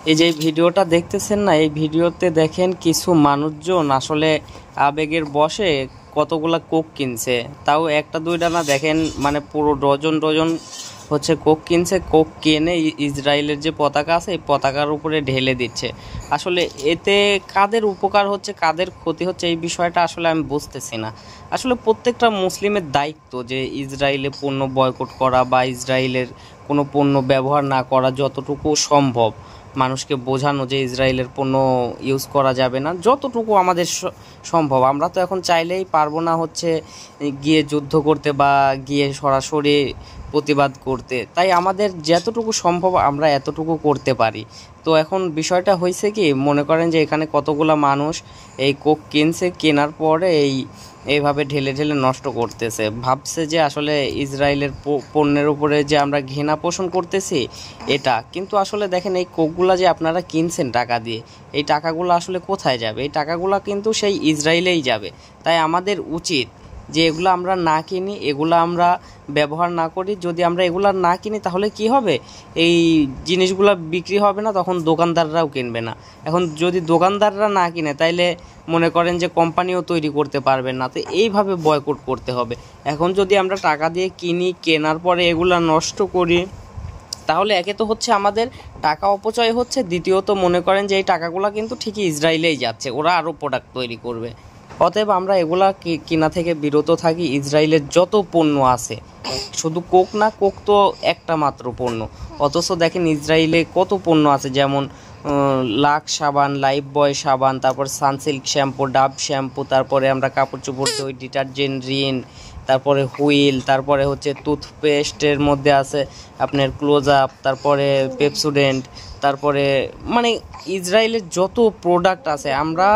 এই যে ভিডিওটা দেখতেছেন না, এই ভিডিওতে দেখেন কিছু মানুষজন আসলে আবেগের বশে কতগুলা কোক কিনছে, তাও একটা দুইটা না, দেখেন মানে পুরো ডজন ডজন হচ্ছে কোক কিনছে। কোক কিনে ইসরায়েলের যে পতাকা আছে এই পতাকার উপরে ঢেলে দিচ্ছে। আসলে এতে কাদের উপকার হচ্ছে কাদের ক্ষতি হচ্ছে এই বিষয়টা আসলে আমি বুঝতেছি না। আসলে প্রত্যেকটা মুসলিমের দায়িত্ব যে ইসরায়েলে পণ্য বয়কট করা বা ইসরায়েলের কোনো পণ্য ব্যবহার না করা, যতটুকু সম্ভব মানুষকে বোঝানো যে ইসরায়েলের পণ্য ইউজ করা যাবে না, যতটুকু আমাদের সম্ভব। আমরা তো এখন চাইলেই পারবো না হচ্ছে গিয়ে যুদ্ধ করতে বা গিয়ে সরাসরি প্রতিবাদ করতে, তাই আমাদের যতটুকু সম্ভব আমরা এতটুকু করতে পারি। তো এখন বিষয়টা হয়েছে কি, মনে করেন যে এখানে কতগুলা মানুষ এই কোক কিনছে, কেনার পরে এইভাবে ঢেলে ঢেলে নষ্ট করতেছে, ভাবছে যে আসলে ইসরায়েলের পণ্যের উপরে যে আমরা ঘৃণা পোষণ করতেছি এটা। কিন্তু আসলে দেখেন এই কোকগুলা যে আপনারা কিনছেন টাকা দিয়ে, এই টাকাগুলো আসলে কোথায় যাবে? এই টাকাগুলো কিন্তু সেই ইসরায়েলেই যাবে। তাই আমাদের উচিত যে এগুলো আমরা না কিনি, এগুলো আমরা ব্যবহার না করি। যদি আমরা এগুলো না কিনি তাহলে কি হবে, এই জিনিসগুলো বিক্রি হবে না, তখন দোকানদাররাও কিনবে না। এখন যদি দোকানদাররা না কিনে তাইলে মনে করেন যে কোম্পানিও তৈরি করতে পারবে না। তো এইভাবে বয়কট করতে হবে। এখন যদি আমরা টাকা দিয়ে কিনি, কেনার পরে এগুলো নষ্ট করি, তাহলে একে তো হচ্ছে আমাদের টাকা অপচয় হচ্ছে, দ্বিতীয়ত মনে করেন যে এই টাকাগুলো কিন্তু ঠিকই ইসরায়েলেই যাচ্ছে, ওরা আরও প্রোডাক্ট তৈরি করবে। অতএব আমরা এগুলা কিনা থেকে বিরত থাকি। ইসরায়েলের যত পণ্য আছে, শুধু কোক না, কোক তো একটা মাত্র পণ্য, অথচ দেখেন ইসরায়েলে কত পণ্য আছে, যেমন লাক্স সাবান, লাইফ বয় সাবান, তারপর সানসিল্ক শ্যাম্পু, ডাব শ্যাম্পু, তারপরে আমরা কাপড় চোপড় ধুই, ডিটারজেন্ট, রিন, তারপরে হুইল, তারপরে হচ্ছে টুথপেস্টের মধ্যে আছে আপনার ক্লোজ আপ, তারপরে পেপসোডেন্ট, তারপরে মানে ইসরায়েলের যত প্রোডাক্ট আছে আমরা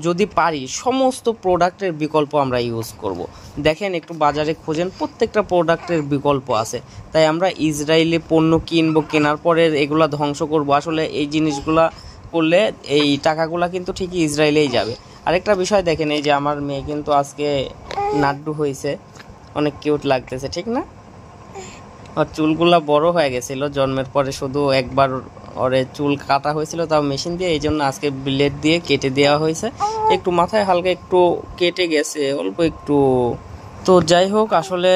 যদি পারি সমস্ত প্রোডাক্টের বিকল্প আমরা ইউজ করব। দেখেন একটু বাজারে খোঁজেন, প্রত্যেকটা প্রোডাক্টের বিকল্প আছে। তাই আমরা ইসরায়েলি পণ্য কিনবো, কেনার পরে এগুলা ধ্বংস করব। আসলে এই জিনিসগুলা করলে এই টাকাগুলা কিন্তু ঠিকই ইসরায়েলেই যাবে। আরেকটা বিষয় দেখেন, এই যে আমার মেয়ে কিন্তু আজকে নাড্ডু হয়েছে, অনেক কিউট লাগতেছে, ঠিক না? ওর চুলগুলা বড় হয়ে গেছিল জন্মের পরে, শুধু একবার ওরে চুল কাটা হয়েছিল, তাও মেশিন দিয়ে, এই জন্য আজকে ব্লেড দিয়ে কেটে দেওয়া হয়েছে। একটু মাথায় হালকা একটু কেটে গেছে, অল্প একটু। তো যাই হোক, আসলে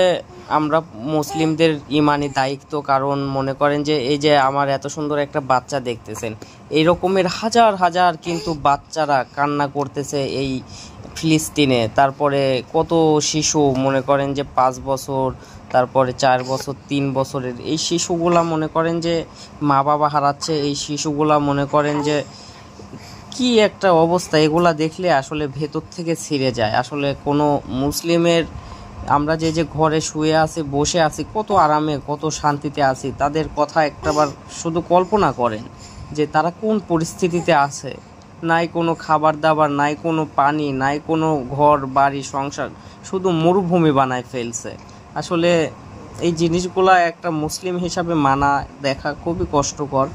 আমরা মুসলিমদের ইমানি দায়িত্ব, কারণ মনে করেন যে এই যে আমার এত সুন্দর একটা বাচ্চা দেখতেছেন, এই রকমের হাজার হাজার কিন্তু বাচ্চারা কান্না করতেছে এই ফিলিস্তিনে। তারপরে কত শিশু মনে করেন যে 5 বছর, তারপরে 4 বছর, 3 বছরের এই শিশুগুলা মনে করেন যে মা বাবা হারাচ্ছে। এই শিশুগুলা মনে করেন যে কি একটা অবস্থা, এগুলা দেখলে আসলে ভেতর থেকে ছিঁড়ে যায়। আসলে কোনো মুসলিমের, আমরা যে যে ঘরে শুয়ে আছি, বসে আছি, কত আরামে কত শান্তিতে আছি, তাদের কথা একটাবার শুধু কল্পনা করেন যে তারা কোন পরিস্থিতিতে আছে। নাই কোনো খাবার দাবার, নাই কোনো পানি, নাই কোনো ঘর বাড়ি সংসার, শুধু মরুভূমি বানায় ফেলছে। আসলে এই জিনিসগুলা একটা মুসলিম হিসাবে মানা দেখা খুবই কষ্টকর।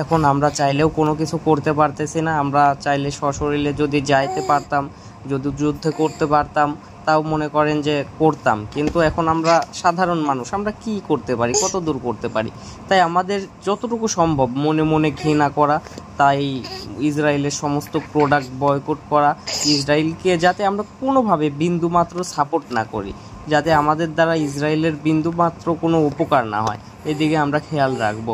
এখন আমরা চাইলেও কোনো কিছু করতে পারতেছি না। আমরা চাইলে সশরীরে যদি যাইতে পারতাম, যদি যুদ্ধ করতে পারতাম, তাও মনে করেন যে করতাম। কিন্তু এখন আমরা সাধারণ মানুষ, আমরা কি করতে পারি, কত দূর করতে পারি? তাই আমাদের যতটুকু সম্ভব মনে মনে ঘৃণা করা, তাই ইসরায়েলের সমস্ত প্রোডাক্ট বয়কট করা, ইসরায়েলকে যাতে আমরা কোনোভাবে বিন্দুমাত্র সাপোর্ট না করি, যাতে আমাদের দ্বারা ইসরায়েলের বিন্দুমাত্র কোনো উপকার না হয়, এদিকে আমরা খেয়াল রাখবো।